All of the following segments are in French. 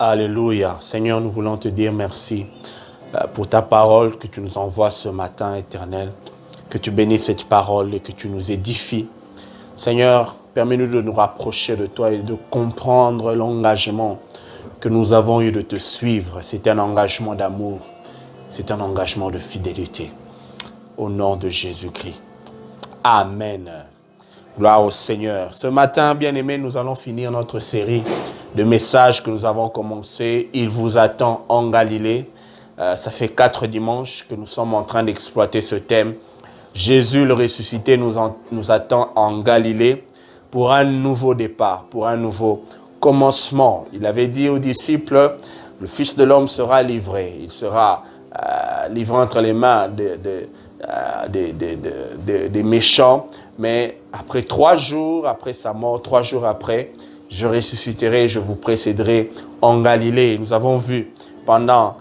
Alléluia. Seigneur, nous voulons te dire merci pour ta parole que tu nous envoies ce matin, Éternel. Que tu bénisses cette parole et que tu nous édifies. Seigneur, permets-nous de nous rapprocher de toi et de comprendre l'engagement que nous avons eu de te suivre. C'est un engagement d'amour. C'est un engagement de fidélité. Au nom de Jésus-Christ. Amen. Gloire au Seigneur. Ce matin, bien-aimés, nous allons finir notre série de messages que nous avons commencé. Il vous attend en Galilée. Ça fait 4 dimanches que nous sommes en train d'exploiter ce thème. Jésus, le ressuscité, nous attend en Galilée pour un nouveau départ, pour un nouveau commencement. Il avait dit aux disciples, le Fils de l'homme sera livré. Il sera livré entre les mains des méchants. Mais après 3 jours, après sa mort, 3 jours après, je ressusciterai et je vous précéderai en Galilée. Nous avons vu pendant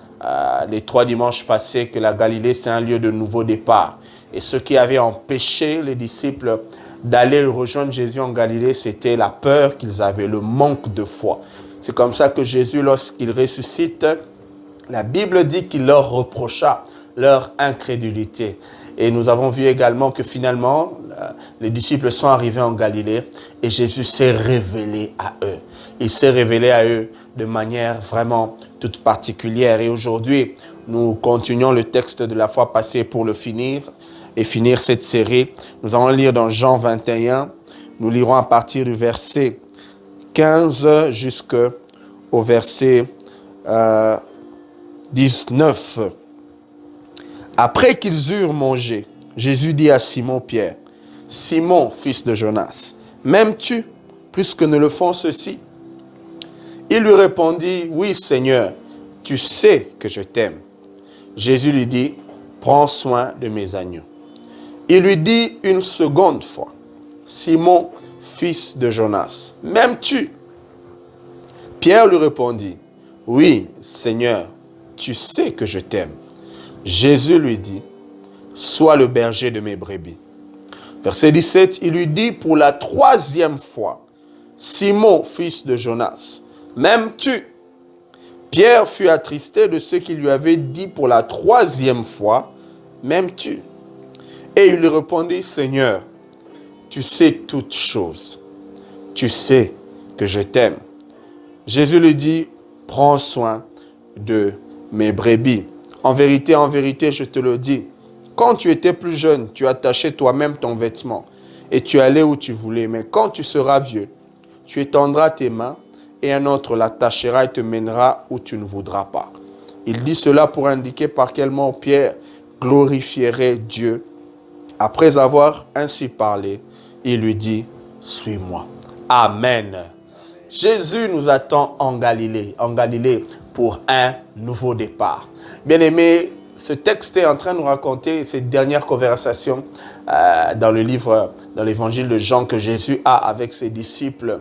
les 3 dimanches passés que la Galilée, c'est un lieu de nouveau départ. Et ce qui avait empêché les disciples d'aller rejoindre Jésus en Galilée, c'était la peur qu'ils avaient, le manque de foi. C'est comme ça que Jésus, lorsqu'il ressuscite, la Bible dit qu'il leur reprocha leur incrédulité. Et nous avons vu également que finalement, les disciples sont arrivés en Galilée et Jésus s'est révélé à eux. Il s'est révélé à eux de manière vraiment toute particulière. Et aujourd'hui, nous continuons le texte de la fois passée pour le finir et finir cette série. Nous allons lire dans Jean 21. Nous lirons à partir du verset 15 jusqu'au verset 19. Après qu'ils eurent mangé, Jésus dit à Simon-Pierre, « Simon, fils de Jonas, m'aimes-tu plus que ne le font ceux-ci » Il lui répondit, « Oui, Seigneur, tu sais que je t'aime. » Jésus lui dit, « Prends soin de mes agneaux. » Il lui dit une seconde fois, « Simon, fils de Jonas, m'aimes-tu » Pierre lui répondit, « Oui, Seigneur, tu sais que je t'aime. » Jésus lui dit, « Sois le berger de mes brebis. » Verset 17, il lui dit pour la 3e fois, « Simon, fils de Jonas, m'aimes-tu » Pierre fut attristé de ce qu'il lui avait dit pour la 3e fois, « M'aimes-tu » Et il lui répondit, « Seigneur, tu sais toutes choses. Tu sais que je t'aime. » Jésus lui dit, « Prends soin de mes brebis. En vérité, je te le dis, quand tu étais plus jeune, tu attachais toi-même ton vêtement et tu allais où tu voulais. Mais quand tu seras vieux, tu étendras tes mains et un autre l'attachera et te mènera où tu ne voudras pas. » Il dit cela pour indiquer par quel mot Pierre glorifierait Dieu. Après avoir ainsi parlé, il lui dit, « Suis-moi. » Amen. Jésus nous attend en Galilée pour un nouveau départ. Bien-aimés, ce texte est en train de nous raconter cette dernière conversation dans l'évangile de Jean que Jésus a avec ses disciples.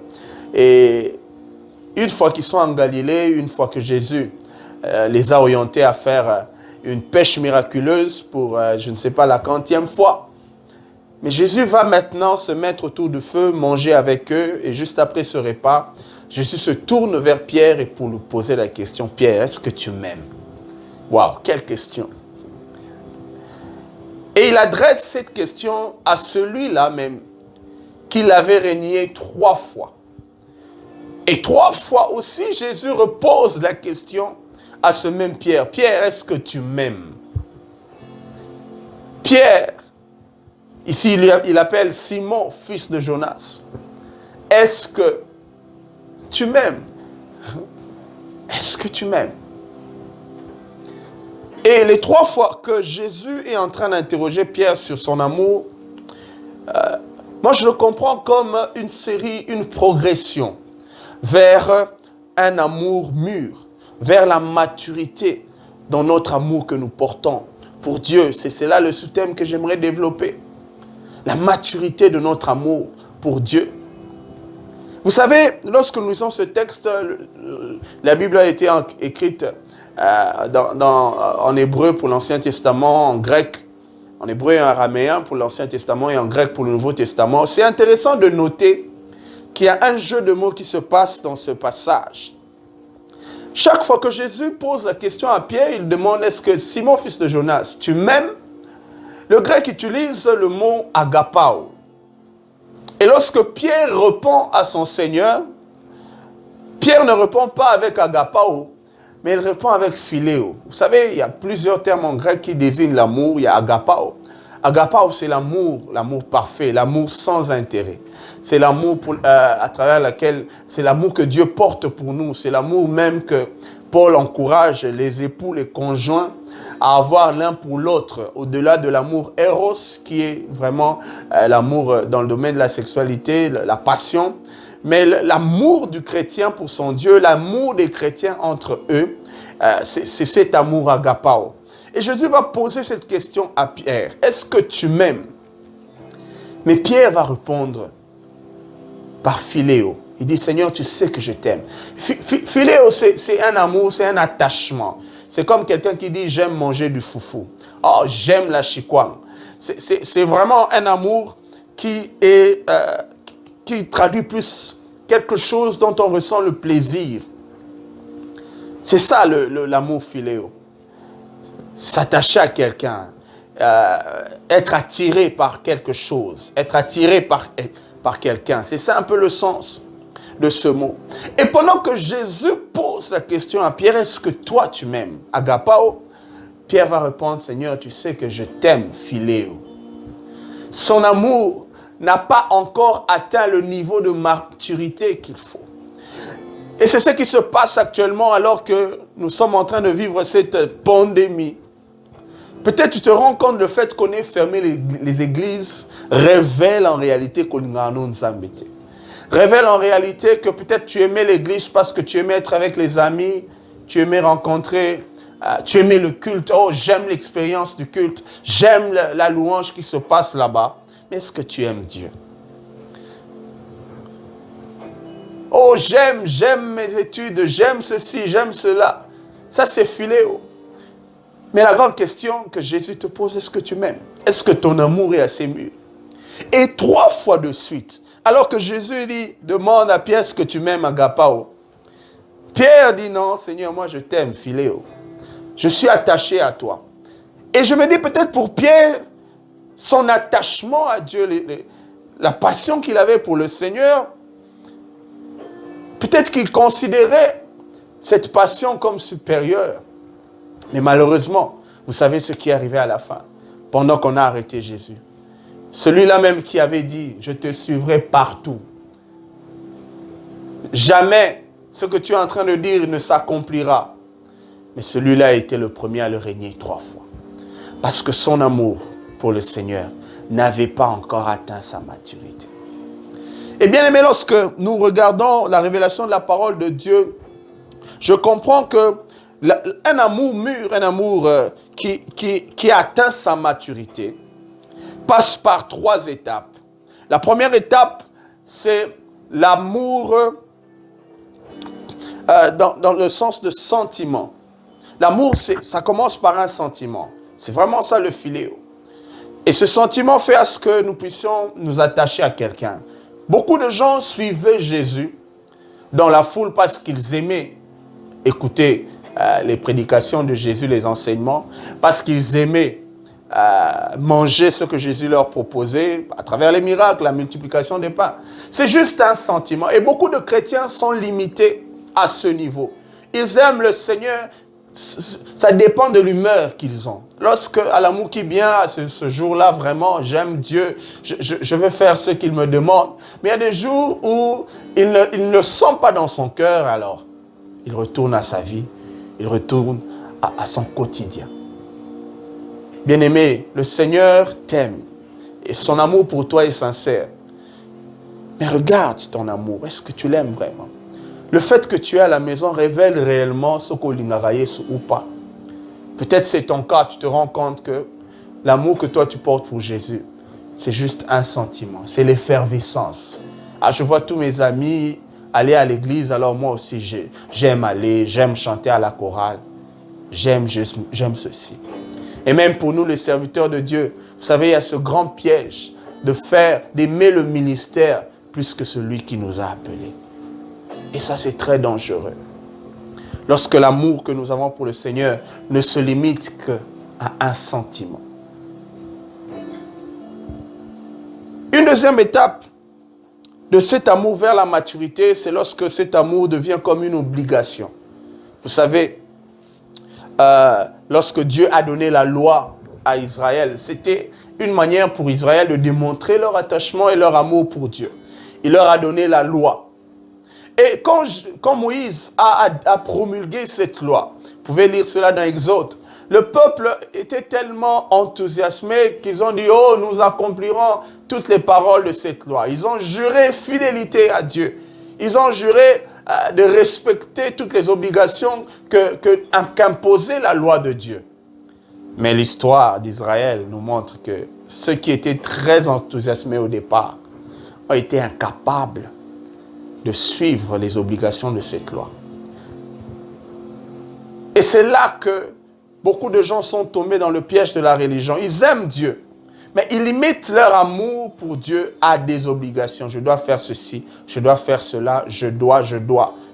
Et une fois qu'ils sont en Galilée, une fois que Jésus les a orientés à faire une pêche miraculeuse pour, je ne sais pas, la 40e fois. Mais Jésus va maintenant se mettre autour du feu, manger avec eux. Et juste après ce repas, Jésus se tourne vers Pierre et pour lui poser la question, « Pierre, est-ce que tu m'aimes » Waouh, quelle question! Et il adresse cette question à celui-là même qui l'avait renié 3 fois. Et 3 fois aussi, Jésus repose la question à ce même Pierre. « Pierre, est-ce que tu m'aimes » Pierre, ici il appelle Simon, fils de Jonas. « Est-ce que tu m'aimes » Est-ce que tu m'aimes? Et les 3 fois que Jésus est en train d'interroger Pierre sur son amour, moi je le comprends comme une série, une progression vers un amour mûr, vers la maturité dans notre amour que nous portons pour Dieu. C'est cela le sous-thème que j'aimerais développer. La maturité de notre amour pour Dieu. Vous savez, lorsque nous lisons ce texte, la Bible a été écrite en hébreu pour l'Ancien Testament, en grec, en hébreu et en araméen pour l'Ancien Testament et en grec pour le Nouveau Testament. C'est intéressant de noter qu'il y a un jeu de mots qui se passe dans ce passage. Chaque fois que Jésus pose la question à Pierre, il demande, est-ce que Simon, fils de Jonas, tu m'aimes? Le grec utilise le mot agapao. Et lorsque Pierre répond à son Seigneur, Pierre ne répond pas avec agapao, mais il répond avec philéo. Vous savez, il y a plusieurs termes en grec qui désignent l'amour. Il y a agapao. Agapao, c'est l'amour parfait, l'amour sans intérêt. C'est l'amour à travers lequel, c'est l'amour que Dieu porte pour nous. C'est l'amour même que Paul encourage les époux, les conjoints à avoir l'un pour l'autre, au-delà de l'amour éros, qui est vraiment l'amour dans le domaine de la sexualité, la passion. Mais l'amour du chrétien pour son Dieu, l'amour des chrétiens entre eux, c'est cet amour agapao. Et Jésus va poser cette question à Pierre. Est-ce que tu m'aimes? Mais Pierre va répondre par philéo. Il dit, Seigneur, tu sais que je t'aime. Philéo, c'est un amour, c'est un attachement. C'est comme quelqu'un qui dit, j'aime manger du foufou. Oh, j'aime la chikwang. C'est vraiment un amour qui traduit plus quelque chose dont on ressent le plaisir. C'est ça l'amour philéo. S'attacher à quelqu'un, être attiré par quelque chose, être attiré par quelqu'un. C'est ça un peu le sens de ce mot. Et pendant que Jésus pose la question à Pierre, est-ce que toi tu m'aimes? Agapao, Pierre va répondre, Seigneur, tu sais que je t'aime, philéo. Son amour n'a pas encore atteint le niveau de maturité qu'il faut. Et c'est ce qui se passe actuellement alors que nous sommes en train de vivre cette pandémie. Peut-être tu te rends compte le fait qu'on ait fermé les églises révèle en réalité qu'on nous embêté. Révèle en réalité que peut-être tu aimais l'église parce que tu aimais être avec les amis, tu aimais rencontrer, tu aimais le culte. Oh, j'aime l'expérience du culte, j'aime la louange qui se passe là-bas. Mais est-ce que tu aimes Dieu? Oh, j'aime mes études, j'aime ceci, j'aime cela. Ça, c'est philéo. Mais la grande question que Jésus te pose, est-ce que tu m'aimes? Est-ce que ton amour est assez mûr? Et 3 fois de suite, alors que Jésus dit, demande à Pierre, est-ce que tu m'aimes, agapao? Pierre dit, non, Seigneur, moi je t'aime, philéo. Je suis attaché à toi. Et je me dis peut-être pour Pierre, son attachement à Dieu, la passion qu'il avait pour le Seigneur, peut-être qu'il considérait cette passion comme supérieure. Mais malheureusement, vous savez ce qui est arrivé à la fin, pendant qu'on a arrêté Jésus. Celui-là même qui avait dit, je te suivrai partout. Jamais ce que tu es en train de dire ne s'accomplira. Mais celui-là a été le premier à le régner 3 fois. Parce que son amour pour le Seigneur n'avait pas encore atteint sa maturité. Et bien aimé, lorsque nous regardons la révélation de la parole de Dieu, je comprends que un amour mûr, un amour qui atteint sa maturité, passe par 3 étapes. La première étape, c'est l'amour dans le sens de sentiment. L'amour, ça commence par un sentiment. C'est vraiment ça le philéo. Et ce sentiment fait à ce que nous puissions nous attacher à quelqu'un. Beaucoup de gens suivaient Jésus dans la foule parce qu'ils aimaient écouter les prédications de Jésus, les enseignements, parce qu'ils aimaient manger ce que Jésus leur proposait à travers les miracles, la multiplication des pains. C'est juste un sentiment. Et beaucoup de chrétiens sont limités à ce niveau. Ils aiment le Seigneur, ça dépend de l'humeur qu'ils ont. Lorsque, à l'amour qui vient, à ce jour-là, vraiment, j'aime Dieu, je veux faire ce qu'il me demande. Mais il y a des jours où il ne le sent pas dans son cœur, alors il retourne à sa vie, il retourne à son quotidien. Bien-aimé, le Seigneur t'aime et son amour pour toi est sincère. Mais regarde ton amour, est-ce que tu l'aimes vraiment? Le fait que tu es à la maison révèle réellement ce qu'on l'ingaraye ou pas. Peut-être c'est ton cas, tu te rends compte que l'amour que toi tu portes pour Jésus, c'est juste un sentiment, c'est l'effervescence. Ah, je vois tous mes amis aller à l'église, alors moi aussi j'aime aller, j'aime chanter à la chorale, j'aime ceci. Et même pour nous les serviteurs de Dieu, vous savez, il y a ce grand piège d'aimer le ministère plus que celui qui nous a appelés. Et ça c'est très dangereux. Lorsque l'amour que nous avons pour le Seigneur ne se limite qu'à un sentiment. Une deuxième étape de cet amour vers la maturité, c'est lorsque cet amour devient comme une obligation. Vous savez, lorsque Dieu a donné la loi à Israël, c'était une manière pour Israël de démontrer leur attachement et leur amour pour Dieu. Il leur a donné la loi. Et quand Moïse a promulgué cette loi, vous pouvez lire cela dans Exode, le peuple était tellement enthousiasmé qu'ils ont dit « Oh, nous accomplirons toutes les paroles de cette loi. » Ils ont juré fidélité à Dieu. Ils ont juré de respecter toutes les obligations qu'imposait la loi de Dieu. Mais l'histoire d'Israël nous montre que ceux qui étaient très enthousiasmés au départ ont été incapables de suivre les obligations de cette loi. Et c'est là que beaucoup de gens sont tombés dans le piège de la religion. Ils aiment Dieu, mais ils limitent leur amour pour Dieu à des obligations. Je dois faire ceci, je dois faire cela, je dois.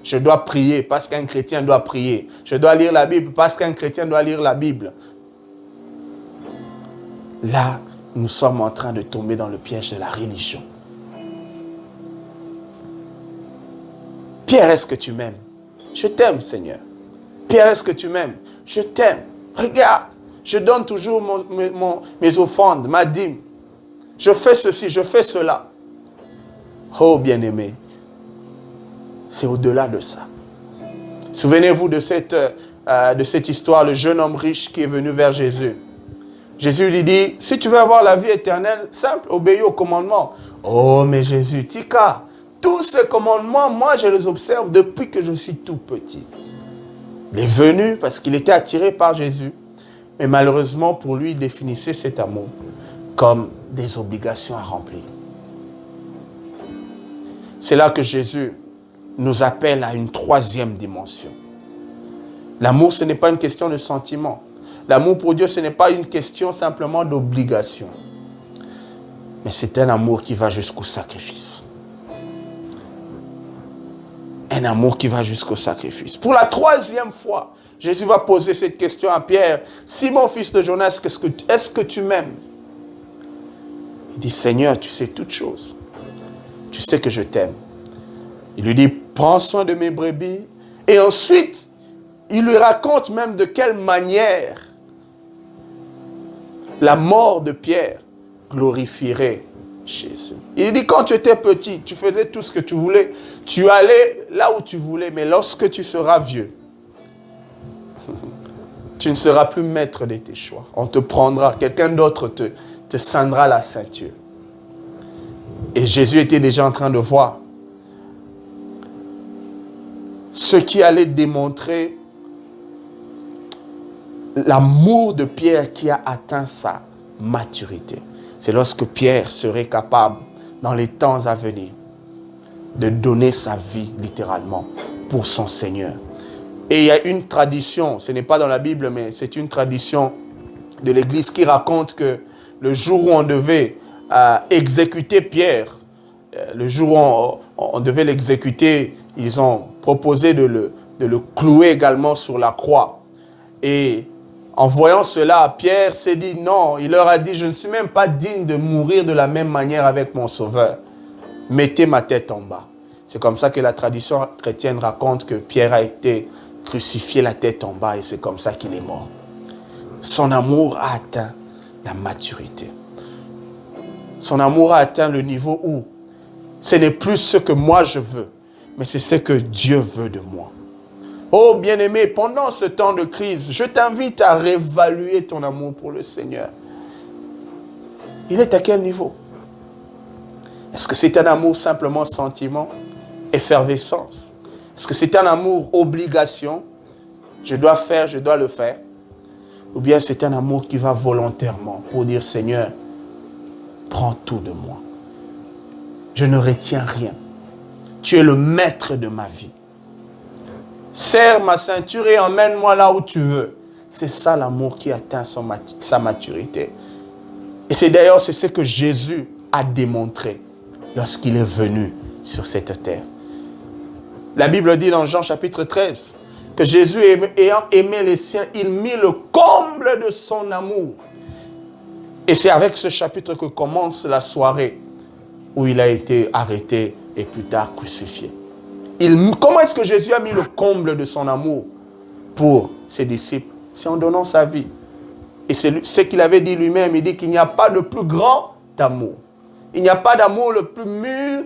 Je dois prier parce qu'un chrétien doit prier. Je dois lire la Bible parce qu'un chrétien doit lire la Bible. Là, nous sommes en train de tomber dans le piège de la religion. Pierre, est-ce que tu m'aimes? Je t'aime, Seigneur. Pierre, est-ce que tu m'aimes? Je t'aime. Regarde, je donne toujours mes offrandes, ma dîme. Je fais ceci, je fais cela. Oh, bien-aimé, c'est au-delà de ça. Souvenez-vous de cette histoire, le jeune homme riche qui est venu vers Jésus. Jésus lui dit, si tu veux avoir la vie éternelle, simple, obéis aux commandements. Oh, mais Jésus, tika, tous ces commandements, moi, je les observe depuis que je suis tout petit. Il est venu parce qu'il était attiré par Jésus. Mais malheureusement, pour lui, il définissait cet amour comme des obligations à remplir. C'est là que Jésus nous appelle à une troisième dimension. L'amour, ce n'est pas une question de sentiment. L'amour pour Dieu, ce n'est pas une question simplement d'obligation. Mais c'est un amour qui va jusqu'au sacrifice. Un amour qui va jusqu'au sacrifice. Pour la troisième fois, Jésus va poser cette question à Pierre. « Simon, fils de Jonas, est-ce que tu m'aimes ?» Il dit, « Seigneur, tu sais toutes choses. Tu sais que je t'aime. » Il lui dit, « Prends soin de mes brebis. » Et ensuite, il lui raconte même de quelle manière la mort de Pierre glorifierait Jésus. Il dit, quand tu étais petit, tu faisais tout ce que tu voulais. Tu allais là où tu voulais, mais lorsque tu seras vieux, tu ne seras plus maître de tes choix. On te prendra, quelqu'un d'autre te ceindra la ceinture. Et Jésus était déjà en train de voir ce qui allait démontrer l'amour de Pierre qui a atteint sa maturité. C'est lorsque Pierre serait capable, dans les temps à venir, de donner sa vie, littéralement, pour son Seigneur. Et il y a une tradition, ce n'est pas dans la Bible, mais c'est une tradition de l'Église qui raconte que le jour où on devait exécuter Pierre, le jour où on devait l'exécuter, ils ont proposé de le clouer également sur la croix. Et en voyant cela, Pierre s'est dit non, il leur a dit, je ne suis même pas digne de mourir de la même manière avec mon Sauveur. Mettez ma tête en bas. C'est comme ça que la tradition chrétienne raconte que Pierre a été crucifié la tête en bas et c'est comme ça qu'il est mort. Son amour a atteint la maturité. Son amour a atteint le niveau où ce n'est plus ce que moi je veux, mais c'est ce que Dieu veut de moi. Oh bien-aimé, pendant ce temps de crise, je t'invite à réévaluer ton amour pour le Seigneur. Il est à quel niveau? Est-ce que c'est un amour simplement sentiment, effervescence? Est-ce que c'est un amour obligation? Je dois faire, je dois le faire. Ou bien c'est un amour qui va volontairement pour dire Seigneur, prends tout de moi. Je ne retiens rien. Tu es le maître de ma vie. Serre ma ceinture et emmène-moi là où tu veux. C'est ça l'amour qui atteint sa maturité. Et c'est d'ailleurs ce que Jésus a démontré lorsqu'il est venu sur cette terre. La Bible dit dans Jean chapitre 13 que Jésus, ayant aimé les siens, il mit le comble de son amour. Et c'est avec ce chapitre que commence la soirée où il a été arrêté et plus tard crucifié. Comment est-ce que Jésus a mis le comble de son amour pour ses disciples? C'est en donnant sa vie. Et c'est ce qu'il avait dit lui-même. Il dit qu'il n'y a pas de plus grand amour. Il n'y a pas d'amour le plus mûr,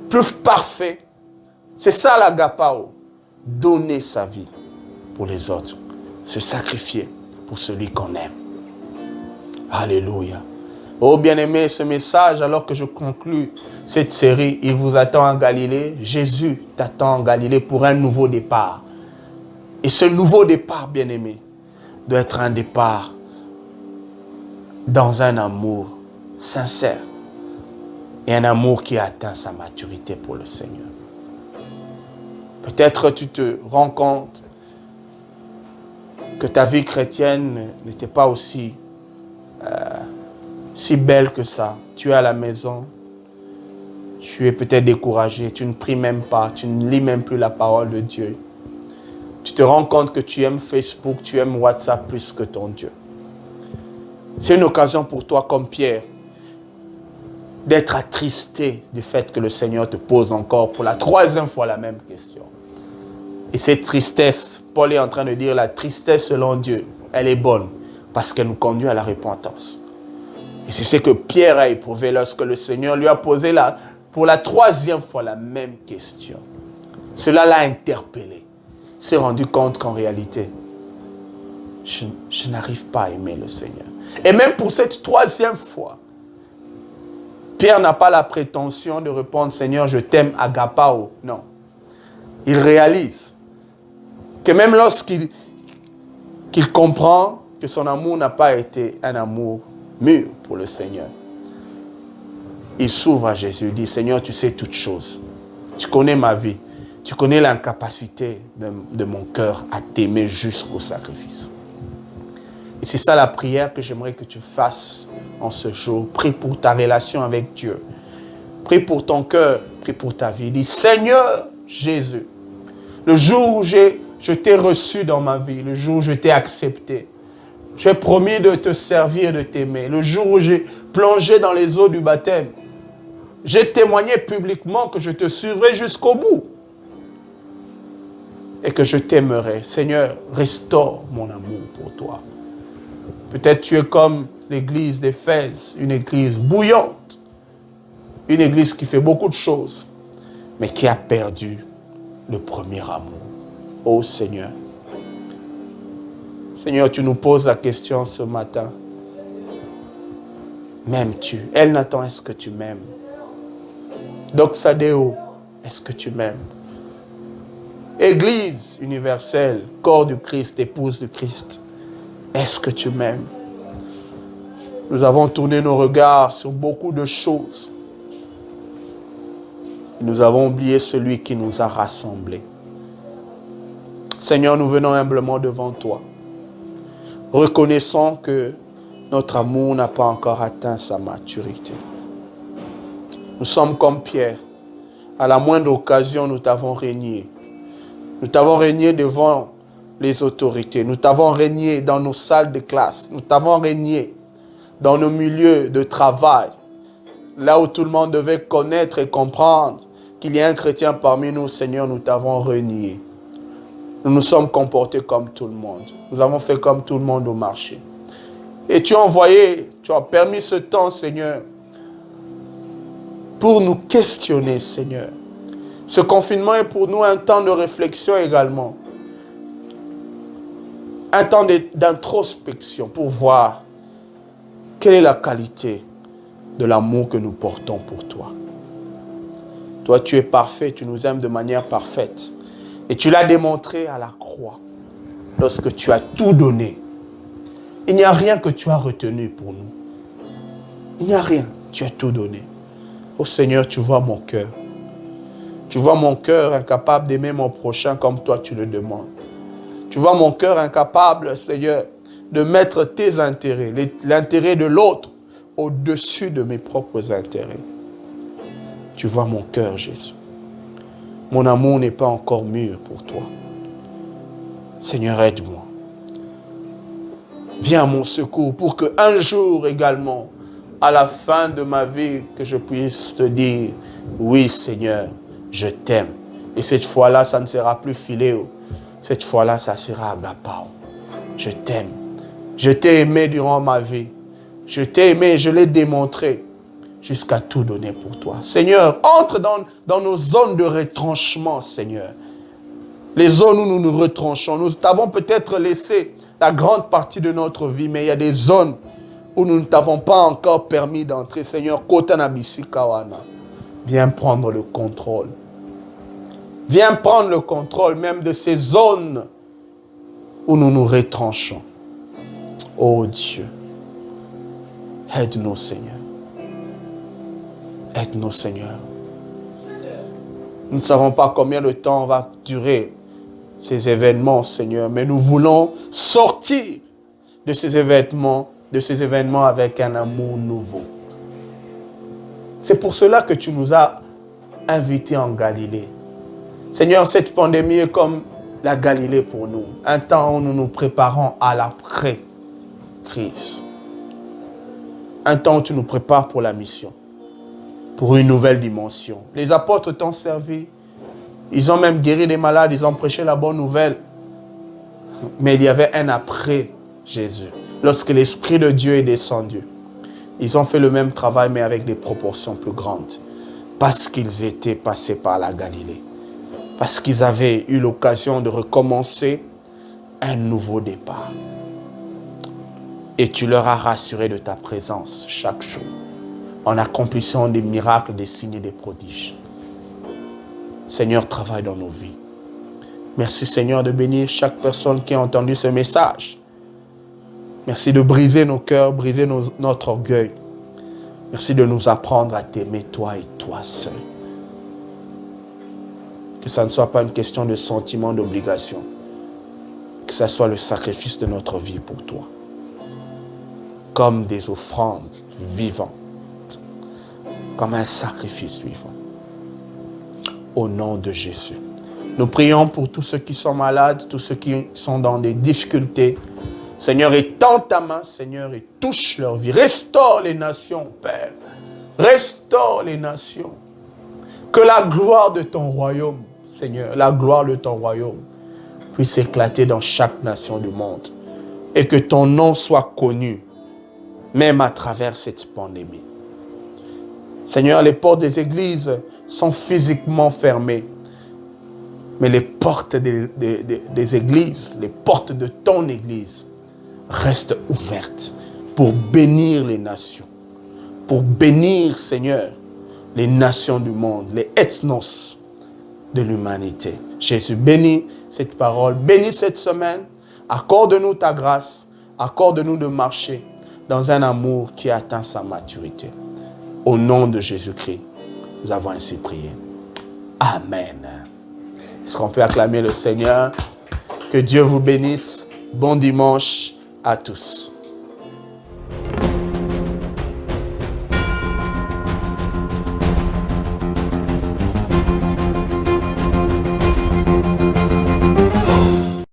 plus parfait. C'est ça l'agapao. Donner sa vie pour les autres. Se sacrifier pour celui qu'on aime. Alléluia. Oh bien-aimé, ce message, alors que je conclus cette série, il vous attend en Galilée. Jésus t'attend en Galilée pour un nouveau départ. Et ce nouveau départ, bien-aimé, doit être un départ dans un amour sincère et un amour qui a atteint sa maturité pour le Seigneur. Peut-être tu te rends compte que ta vie chrétienne n'était pas aussi si belle que ça. Tu es à la maison, tu es peut-être découragé, tu ne pries même pas, tu ne lis même plus la parole de Dieu. Tu te rends compte que tu aimes Facebook, tu aimes WhatsApp plus que ton Dieu. C'est une occasion pour toi, comme Pierre, d'être attristé du fait que le Seigneur te pose encore pour la 3e fois la même question. Et cette tristesse, Paul est en train de dire, la tristesse selon Dieu, elle est bonne parce qu'elle nous conduit à la repentance. Et c'est ce que Pierre a éprouvé lorsque le Seigneur lui a posé pour la 3e fois la même question. Cela l'a interpellé. Il s'est rendu compte qu'en réalité, je n'arrive pas à aimer le Seigneur. Et même pour cette 3e fois, Pierre n'a pas la prétention de répondre, Seigneur, je t'aime, agapao. Non. Il réalise que même lorsqu'il comprend que son amour n'a pas été un amour mûr pour le Seigneur, il s'ouvre à Jésus, il dit, Seigneur, tu sais toutes choses. Tu connais ma vie. Tu connais l'incapacité de mon cœur à t'aimer jusqu'au sacrifice. Et c'est ça la prière que j'aimerais que tu fasses en ce jour. Prie pour ta relation avec Dieu. Prie pour ton cœur. Prie pour ta vie. Dis, Seigneur Jésus, le jour où je t'ai reçu dans ma vie, le jour où je t'ai accepté, j'ai promis de te servir, de t'aimer. Le jour où j'ai plongé dans les eaux du baptême, j'ai témoigné publiquement que je te suivrai jusqu'au bout. Et que je t'aimerai. Seigneur, restaure mon amour pour toi. Peut-être tu es comme l'église d'Éphèse, une église bouillante, une église qui fait beaucoup de choses, mais qui a perdu le premier amour. Oh Seigneur. Seigneur, tu nous poses la question ce matin. M'aimes-tu? Elle Nathan, est-ce que tu m'aimes? Doxadeo, est-ce que tu m'aimes? Église universelle, corps du Christ, épouse du Christ, est-ce que tu m'aimes? Nous avons tourné nos regards sur beaucoup de choses. Nous avons oublié celui qui nous a rassemblés. Seigneur, nous venons humblement devant toi. Reconnaissons que notre amour n'a pas encore atteint sa maturité. Nous sommes comme Pierre. À la moindre occasion, nous t'avons régné. Nous t'avons régné devant les autorités. Nous t'avons régné dans nos salles de classe. Nous t'avons régné dans nos milieux de travail. Là où tout le monde devait connaître et comprendre qu'il y a un chrétien parmi nous, Seigneur, nous t'avons régné. Nous nous sommes comportés comme tout le monde. Nous avons fait comme tout le monde au marché. Et tu as envoyé, tu as permis ce temps, Seigneur, pour nous questionner, Seigneur. Ce confinement est pour nous un temps de réflexion également. Un temps d'introspection pour voir quelle est la qualité de l'amour que nous portons pour toi. Toi, tu es parfait, tu nous aimes de manière parfaite. Et tu l'as démontré à la croix, lorsque tu as tout donné. Il n'y a rien que tu as retenu pour nous. Il n'y a rien, tu as tout donné. Oh Seigneur, tu vois mon cœur. Tu vois mon cœur incapable d'aimer mon prochain comme toi tu le demandes. Tu vois mon cœur incapable, Seigneur, de mettre tes intérêts, l'intérêt de l'autre, au-dessus de mes propres intérêts. Tu vois mon cœur, Jésus. Mon amour n'est pas encore mûr pour toi. Seigneur, aide-moi. Viens à mon secours pour qu'un jour également, à la fin de ma vie, que je puisse te dire, oui Seigneur, je t'aime. Et cette fois-là, ça ne sera plus Philéo. Cette fois-là, ça sera Agapao. Je t'aime. Je t'ai aimé durant ma vie. Je t'ai aimé, je l'ai démontré jusqu'à tout donner pour toi. Seigneur, entre dans nos zones de retranchement, Seigneur. Les zones où nous nous retranchons. Nous t'avons peut-être laissé la grande partie de notre vie, mais il y a des zones où nous ne t'avons pas encore permis d'entrer. Seigneur, Kotanabisi Kawana, viens prendre le contrôle. Viens prendre le contrôle même de ces zones où nous nous retranchons. Oh Dieu, aide-nous Seigneur. Aide-nous Seigneur. Nous ne savons pas combien de temps va durer ces événements Seigneur, mais nous voulons sortir de ces événements avec un amour nouveau. C'est pour cela que tu nous as invités en Galilée. Seigneur, cette pandémie est comme la Galilée pour nous. Un temps où nous nous préparons à l'après-crise. Un temps où tu nous prépares pour la mission. Pour une nouvelle dimension. Les apôtres t'ont servi. Ils ont même guéri des malades. Ils ont prêché la bonne nouvelle. Mais il y avait un après Jésus. Lorsque l'Esprit de Dieu est descendu. Ils ont fait le même travail mais avec des proportions plus grandes. Parce qu'ils étaient passés par la Galilée. Parce qu'ils avaient eu l'occasion de recommencer un nouveau départ. Et tu leur as rassuré de ta présence chaque jour. En accomplissant des miracles, des signes et des prodiges. Seigneur, travaille dans nos vies. Merci Seigneur de bénir chaque personne qui a entendu ce message. Merci de briser nos cœurs, briser notre orgueil. Merci de nous apprendre à t'aimer toi et toi seul. Que ça ne soit pas une question de sentiment, d'obligation. Que ça soit le sacrifice de notre vie pour toi. Comme des offrandes vivantes. Comme un sacrifice vivant. Au nom de Jésus. Nous prions pour tous ceux qui sont malades, tous ceux qui sont dans des difficultés. Seigneur, étends ta main, Seigneur, et touche leur vie. Restaure les nations, Père. Restaure les nations. Que la gloire de ton royaume, Seigneur, la gloire de ton royaume puisse éclater dans chaque nation du monde. Et que ton nom soit connu, même à travers cette pandémie. Seigneur, les portes des églises sont physiquement fermées. Mais les portes des églises, les portes de ton église restent ouvertes pour bénir les nations. Pour bénir, Seigneur, les nations du monde, les ethnos de l'humanité. Jésus, bénis cette parole, bénis cette semaine. Accorde-nous ta grâce. Accorde-nous de marcher dans un amour qui atteint sa maturité. Au nom de Jésus-Christ, nous avons ainsi prié. Amen. Est-ce qu'on peut acclamer le Seigneur? Que Dieu vous bénisse. Bon dimanche à tous.